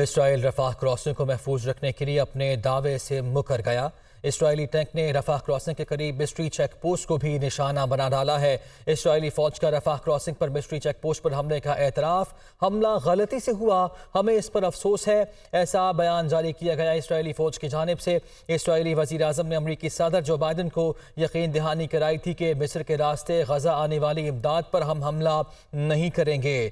اسرائیل Rafah crossing کو محفوظ رکھنے کے لیے اپنے دعوے سے مکر گیا۔ اسرائیلی ٹینک نے رفح کراسنگ کے قریب مسٹری چیک پوسٹ کو بھی نشانہ بنا ڈالا ہے۔ اسرائیلی فوج کا رفح کراسنگ پر مسٹری چیک پوسٹ پر حملے کا اعتراف، حملہ غلطی سے ہوا، ہمیں اس پر افسوس ہے، ایسا بیان جاری کیا گیا اسرائیلی فوج کی جانب سے۔ اسرائیلی وزیر اعظم نے امریکی صدر جو بائیڈن کو یقین دہانی کرائی تھی کہ مصر کے راستے غزہ آنے والی امداد پر ہم حملہ نہیں کریں گے۔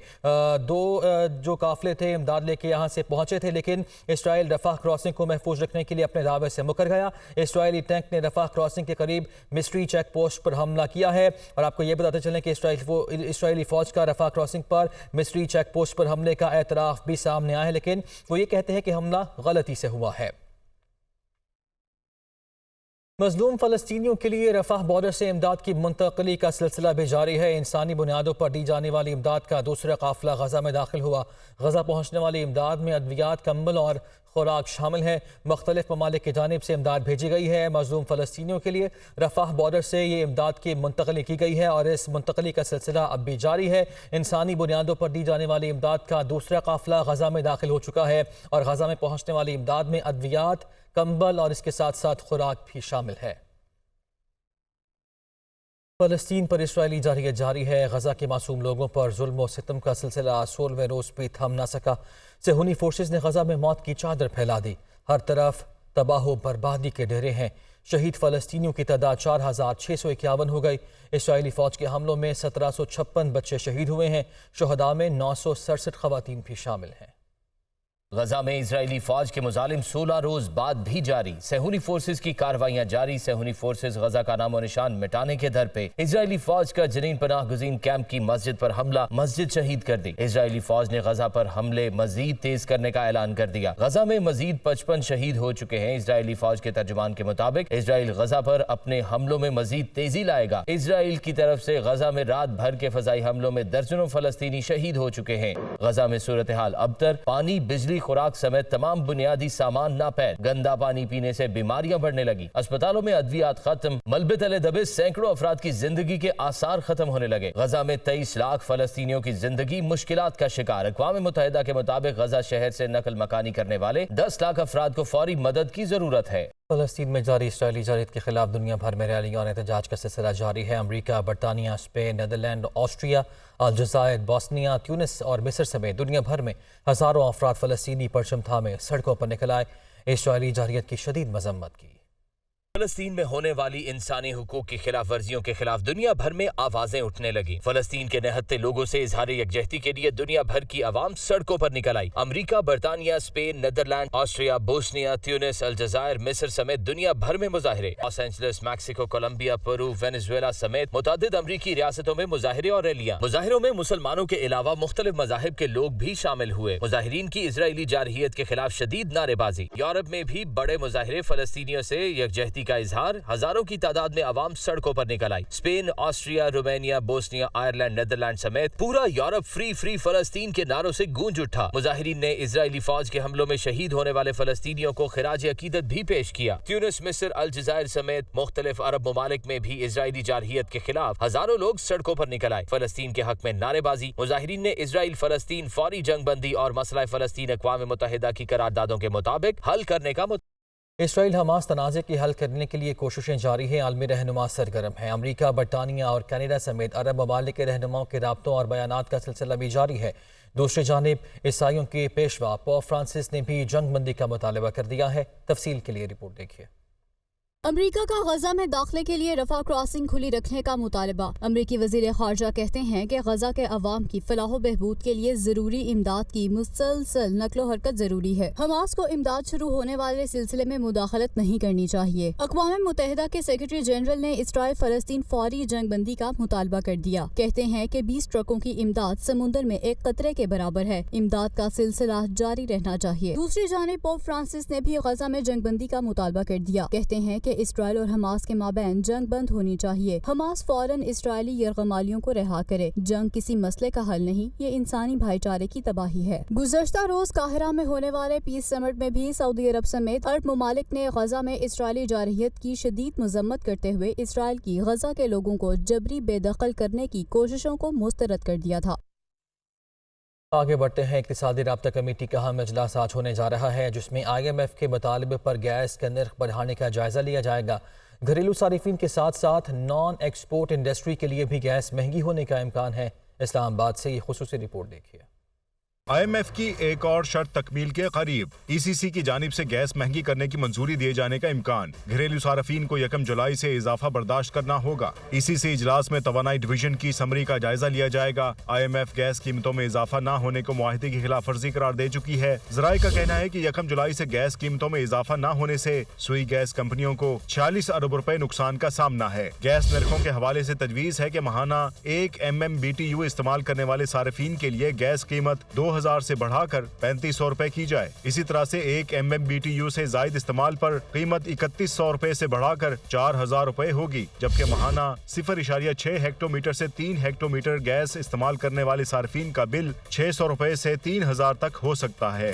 دو جو قافلے تھے امداد لے کے یہاں سے پہنچے تھے، لیکن اسرائیل رفح کراسنگ کو محفوظ رکھنے کے لیے اپنے دعوے سے مکر گیا۔ اسرائیلی ٹینک نے رفح کراسنگ کے قریب مسٹری چیک پوسٹ پر حملہ کیا ہے، اور آپ کو یہ بتاتے چلیں کہ اسرائیلی فوج کا رفح کراسنگ پر مسٹری چیک پوسٹ پر حملے کا اعتراف بھی سامنے آیا ہے، لیکن وہ یہ کہتے ہیں کہ حملہ غلطی سے ہوا ہے۔ مظلوم فلسطینیوں کے لیے رفح بارڈر سے امداد کی منتقلی کا سلسلہ بھی جاری ہے۔ انسانی بنیادوں پر دی جانے والی امداد کا دوسرا قافلہ غزہ میں داخل ہوا۔ غزہ پہنچنے والی امداد میں ادویات، کمبل اور خوراک شامل ہیں۔ مختلف ممالک کی جانب سے امداد بھیجی گئی ہے۔ مظلوم فلسطینیوں کے لیے رفح بارڈر سے یہ امداد کی منتقلی کی گئی ہے اور اس منتقلی کا سلسلہ اب بھی جاری ہے۔ انسانی بنیادوں پر دی جانے والی امداد کا دوسرا قافلہ غزہ میں داخل ہو چکا ہے، اور غزہ میں پہنچنے والی امداد میں ادویات، کمبل اور اس کے ساتھ ساتھ خوراک بھی شامل ہے۔ فلسطین پر اسرائیلی جارحیت جاری ہے۔ غزہ کے معصوم لوگوں پر ظلم و ستم کا سلسلہ 16ویں روز بھی تھم نہ سکا۔ صہیونی فورسز نے غزہ میں موت کی چادر پھیلا دی۔ ہر طرف تباہ و بربادی کے ڈیرے ہیں۔ شہید فلسطینیوں کی تعداد 4651 ہو گئی۔ اسرائیلی فوج کے حملوں میں 1756 بچے شہید ہوئے ہیں۔ شہداء میں 967 خواتین بھی شامل ہیں۔ غزہ میں اسرائیلی فوج کے مظالم 16 روز بعد بھی جاری۔ صہیونی فورسز کی کارروائیاں جاری۔ صہیونی فورسز غزہ کا نام و نشان مٹانے کے در پہ۔ اسرائیلی فوج کا جنین پناہ گزین کیمپ کی مسجد پر حملہ، مسجد شہید کر دی۔ اسرائیلی فوج نے غزہ پر حملے مزید تیز کرنے کا اعلان کر دیا۔ غزہ میں مزید 55 شہید ہو چکے ہیں۔ اسرائیلی فوج کے ترجمان کے مطابق اسرائیل غزہ پر اپنے حملوں میں مزید تیزی لائے گا۔ اسرائیل کی طرف سے غزہ میں رات بھر کے فضائی حملوں میں درجنوں فلسطینی شہید ہو چکے ہیں۔ غزہ میں صورتحال ابتر، پانی، بجلی، خوراک سمیت تمام بنیادی سامان ناپید۔ گندا پانی پینے سے بیماریاں بڑھنے لگی۔ اسپتالوں میں ادویات ختم۔ ملبے تلے دبے سینکڑوں افراد کی زندگی کے آثار ختم ہونے لگے۔ غزہ میں 23 لاکھ فلسطینیوں کی زندگی مشکلات کا شکار۔ اقوام متحدہ کے مطابق غزہ شہر سے نقل مکانی کرنے والے 10 لاکھ افراد کو فوری مدد کی ضرورت ہے۔ فلسطین میں جاری اسرائیلی جارحیت کے خلاف دنیا بھر میں ریلیاں اور احتجاج کا سلسلہ جاری ہے۔ امریکہ، برطانیہ، اسپین، نیدرلینڈ، آسٹریا، الجزائر، بوسنیا، تیونس اور مصر سمیت دنیا بھر میں ہزاروں افراد فلسطینی پرچم تھامے سڑکوں پر نکل آئے۔ اسرائیلی جارحیت کی شدید مذمت کی۔ فلسطین میں ہونے والی انسانی حقوق کی خلاف ورزیوں کے خلاف دنیا بھر میں آوازیں اٹھنے لگیں۔ فلسطین کے نہتے لوگوں سے اظہار یکجہتی کے لیے دنیا بھر کی عوام سڑکوں پر نکل آئی۔ امریکہ، برطانیہ، اسپین، نیدرلینڈ، آسٹریا، بوسنیا، تیونس، الجزائر، مصر سمیت دنیا بھر میں مظاہرے۔ لاس اینجلس، میکسیکو، کولمبیا، پیرو، وینزویلا سمیت متعدد امریکی ریاستوں میں مظاہرے اور ریلیاں۔ مظاہروں میں مسلمانوں کے علاوہ مختلف مذاہب کے لوگ بھی شامل ہوئے۔ مظاہرین کی اسرائیلی جارحیت کے خلاف شدید نعرے بازی۔ یورپ میں بھی بڑے مظاہرے، فلسطینیوں سے یکجہتی کا اظہار، ہزاروں کی تعداد میں عوام سڑکوں پر نکل آئی۔ Spain, Austria, Romania, Bosnia, Ireland, Netherland سمیت پورا یورپ فری فری فلسطین کے نعروں سے گونج اٹھا۔ مظاہرین نے اسرائیلی فوج کے حملوں میں شہید ہونے والے فلسطینیوں کو خراج عقیدت بھی پیش کیا۔ تیونس، مصر، الجزائر سمیت مختلف عرب ممالک میں بھی اسرائیلی جارحیت کے خلاف ہزاروں لوگ سڑکوں پر نکل آئے۔ فلسطین کے حق میں نعرے بازی۔ مظاہرین نے اسرائیل فلسطین فوری جنگ بندی اور مسئلہ فلسطین اقوام متحدہ کی قراردادوں کے مطابق حل کرنے کا اسرائیل حماس تنازع کی حل کرنے کے لیے کوششیں جاری ہیں۔ عالمی رہنما سرگرم ہیں۔ امریکہ، برطانیہ اور کینیڈا سمیت عرب ممالک کے رہنماؤں کے رابطوں اور بیانات کا سلسلہ بھی جاری ہے۔ دوسری جانب عیسائیوں کے پیشوا پوپ فرانسس نے بھی جنگ بندی کا مطالبہ کر دیا ہے۔ تفصیل کے لیے رپورٹ دیکھیے۔ امریکہ کا غزہ میں داخلے کے لیے رفح کراسنگ کھلی رکھنے کا مطالبہ۔ امریکی وزیر خارجہ کہتے ہیں کہ غزہ کے عوام کی فلاح و بہبود کے لیے ضروری امداد کی مسلسل نقل و حرکت ضروری ہے۔ حماس کو امداد شروع ہونے والے سلسلے میں مداخلت نہیں کرنی چاہیے۔ اقوام متحدہ کے سیکرٹری جنرل نے اسرائیل فلسطین فوری جنگ بندی کا مطالبہ کر دیا۔ کہتے ہیں کہ 20 ٹرکوں کی امداد سمندر میں ایک قطرے کے برابر ہے۔ امداد کا سلسلہ جاری رہنا چاہیے۔ دوسری جانب پوپ فرانسس نے بھی غزہ میں جنگ بندی کا مطالبہ کر دیا۔ کہتے ہیں کہ اسرائیل اور حماس کے مابین جنگ بند ہونی چاہیے۔ حماس فوراً اسرائیلی یرغمالیوں کو رہا کرے۔ جنگ کسی مسئلے کا حل نہیں، یہ انسانی بھائی چارے کی تباہی ہے۔ گزشتہ روز قاہرہ میں ہونے والے پیس سمٹ میں بھی سعودی عرب سمیت عرب ممالک نے غزہ میں اسرائیلی جارحیت کی شدید مذمت کرتے ہوئے اسرائیل کی غزہ کے لوگوں کو جبری بے دخل کرنے کی کوششوں کو مسترد کر دیا تھا۔ آگے بڑھتے ہیں۔ اقتصادی رابطہ کمیٹی کا اہم اجلاس آج ہونے جا رہا ہے، جس میں IMF کے مطالبے پر گیس کا نرخ بڑھانے کا جائزہ لیا جائے گا۔ گھریلو صارفین کے ساتھ ساتھ نان ایکسپورٹ انڈسٹری کے لیے بھی گیس مہنگی ہونے کا امکان ہے۔ اسلام آباد سے یہ خصوصی رپورٹ دیکھیے۔ IMF کی ایک اور شرط تکمیل کے قریب، ECC کی جانب سے گیس مہنگی کرنے کی منظوری دیے جانے کا امکان۔ گھریلو صارفین کو 1 جولائی سے اضافہ برداشت کرنا ہوگا۔ ECC اجلاس میں توانائی ڈویژن کی سمری کا جائزہ لیا جائے گا۔ IMF گیس قیمتوں میں اضافہ نہ ہونے کو معاہدے کی خلاف ورزی قرار دے چکی ہے۔ ذرائع کا کہنا ہے کہ 1 جولائی سے گیس قیمتوں میں اضافہ نہ ہونے سے سوئی گیس کمپنیوں کو 46 ارب روپے نقصان کا سامنا ہے۔ گیس نرخوں کے حوالے سے تجویز ہے کہ ماہانہ 1 MMBTU استعمال کرنے والے صارفین کے لیے گیس قیمت 2000 سے بڑھا کر 3500 روپے کی جائے۔ اسی طرح سے 1 MMBTU سے زائد استعمال پر قیمت 3100 روپے سے بڑھا کر 4000 روپے ہوگی، جبکہ ماہانہ 0.6 ہیکٹو میٹر سے 3 ہیکٹو میٹر گیس استعمال کرنے والے صارفین کا بل 600 روپے سے 3000 تک ہو سکتا ہے۔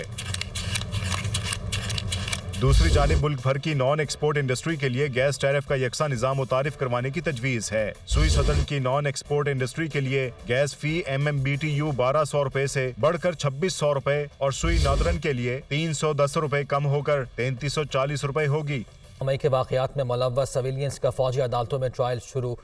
دوسری جانب ملک بھر کی نان ایکسپورٹ انڈسٹری کے لیے گیس ٹیرف کا یکساں نظام متعارف کروانے کی تجویز ہے۔ سوئی سدرن کی نان ایکسپورٹ انڈسٹری کے لیے گیس فی MMBTU 1200 روپے سے بڑھ کر 2600 روپے اور سوئی نادرن کے لیے 310 روپے کم ہو کر 3340 روپے ہوگی۔ مئی کے واقعات میں ملوث سویلینز کا فوجی عدالتوں میں ٹرائل شروع۔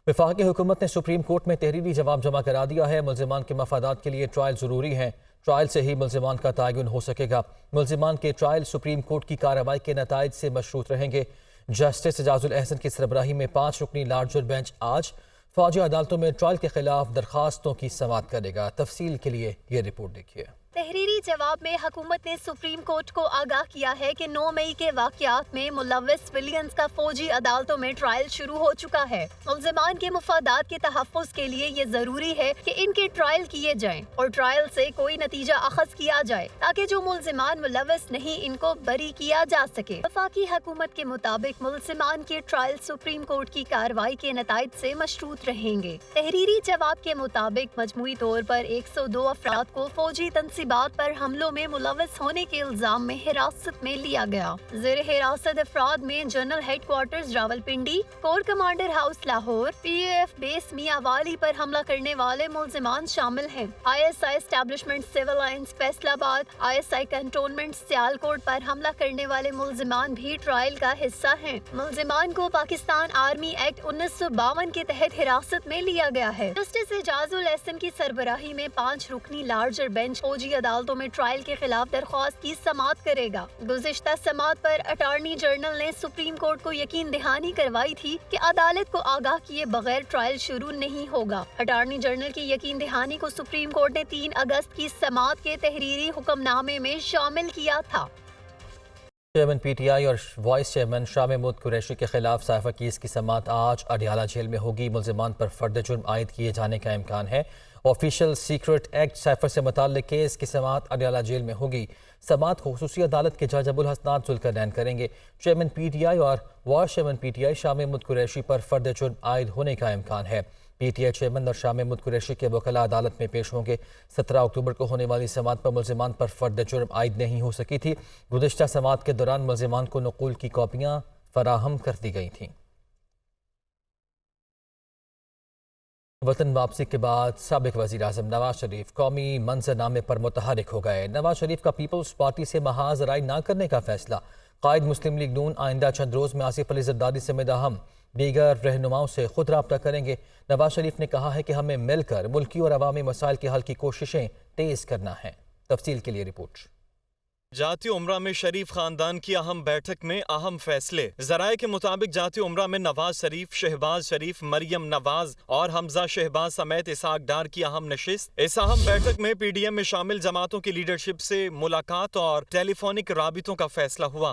وفاقی حکومت نے سپریم کورٹ میں تحریری جواب جمع کرا دیا ہے۔ ملزمان کے مفادات کے لیے ٹرائل ضروری ہے۔ ٹرائل سے ہی ملزمان کا تعین ہو سکے گا۔ ملزمان کے ٹرائل سپریم کورٹ کی کارروائی کے نتائج سے مشروط رہیں گے۔ جسٹس اعجاز الاحسن کی سربراہی میں 5 رکنی لارجر بینچ آج فوجی عدالتوں میں ٹرائل کے خلاف درخواستوں کی سماعت کرے گا۔ تفصیل کے لیے یہ رپورٹ دیکھیے۔ تحریری جواب میں حکومت نے سپریم کورٹ کو آگاہ کیا ہے کہ 9 مئی کے واقعات میں ملوث سویلینز کا فوجی عدالتوں میں ٹرائل شروع ہو چکا ہے۔ ملزمان کے مفادات کے تحفظ کے لیے یہ ضروری ہے کہ ان کے ٹرائل کیے جائیں اور ٹرائل سے کوئی نتیجہ اخذ کیا جائے تاکہ جو ملزمان ملوث نہیں ان کو بری کیا جا سکے۔ وفاقی حکومت کے مطابق ملزمان کے ٹرائل سپریم کورٹ کی کارروائی کے نتائج سے مشروط رہیں گے۔ تحریری جواب کے مطابق مجموعی طور پر 102 افراد کو فوجی تنصیبات پر حملوں میں ملوث ہونے کے الزام میں حراست میں لیا گیا۔ زیر حراست افراد میں General Headquarters Rawalpindi, corps commander house Lahore, PAF base Mianwali پر حملہ کرنے والے ملزمان شامل ہیں۔ ISI establishment civil lines Faisal آباد، ISI کنٹونمنٹ سیالکوٹ پر حملہ کرنے والے ملزمان بھی ٹرائل کا حصہ ہیں۔ ملزمان کو پاکستان آرمی ایکٹ 1952 کے تحت حراست میں لیا گیا ہے۔ جسٹس اعجاز الاحسن کی سربراہی میں 5 رکنی لارجر بینچ فوجی عدالتوں میں ٹرائل کے خلاف درخواست کی سماعت کرے گا۔ گزشتہ سماعت پر اٹارنی جنرل نے سپریم کورٹ کو یقین دہانی کروائی تھی کہ عدالت کو آگاہ کیے بغیر ٹرائل شروع نہیں ہوگا۔ اٹارنی جنرل کی یقین دہانی کو سپریم کورٹ نے 3 اگست کی سماعت کے تحریری حکم نامے میں شامل کیا تھا۔ چیئرمین PTI اور وائس چیئرمین شاہ محمود قریشی کے خلاف سائفر کیس کی سماعت آج اڈیالہ جیل میں ہوگی۔ ملزمان پر فرد جرم عائد کیے جانے کا امکان ہے۔ آفیشل سیکرٹ ایکٹ سائفر سے متعلق کیس کی سماعت اڈیالہ جیل میں ہوگی۔ سماعت خصوصی عدالت کے جج ابوالحسنات ذوالقرنین کریں گے۔ چیئرمین PTI اور vice chairman PTI Shah Mahmood Qureshi پر فرد جرم عائد ہونے کا امکان ہے۔ PTI چیئرمین اور شاہ محمود قریشی کے وکلاء عدالت میں پیش ہوں گے۔ 17 اکتوبر کو ہونے والی سماعت پر ملزمان پر فرد جرم عائد نہیں ہو سکی تھی۔ گزشتہ سماعت کے دوران ملزمان کو نقول کی کاپیاں فراہم کر دی گئی تھیں۔ وطن واپسی کے بعد سابق وزیر اعظم نواز شریف قومی منظر نامے پر متحرک ہو گئے۔ نواز شریف کا پیپلز پارٹی سے محاذ رائے نہ کرنے کا فیصلہ۔ قائد مسلم لیگ نون آئندہ چند روز میں آصف علی زرداری سمیت اہم دیگر رہنماؤں سے خود رابطہ کریں گے۔ نواز شریف نے کہا ہے کہ ہمیں مل کر ملکی اور عوامی مسائل کے حل کی کوششیں تیز کرنا ہیں۔ تفصیل کے لیے رپورٹ۔ جاتی عمرہ میں شریف خاندان کی اہم بیٹھک میں اہم فیصلے۔ ذرائع کے مطابق جاتی عمرہ میں نواز شریف، شہباز شریف، مریم نواز اور حمزہ شہباز سمیت اسحاق ڈار کی اہم نشست۔ اس اہم بیٹھک میں PDM میں شامل جماعتوں کی لیڈرشپ سے ملاقات اور ٹیلی فونک رابطوں کا فیصلہ ہوا۔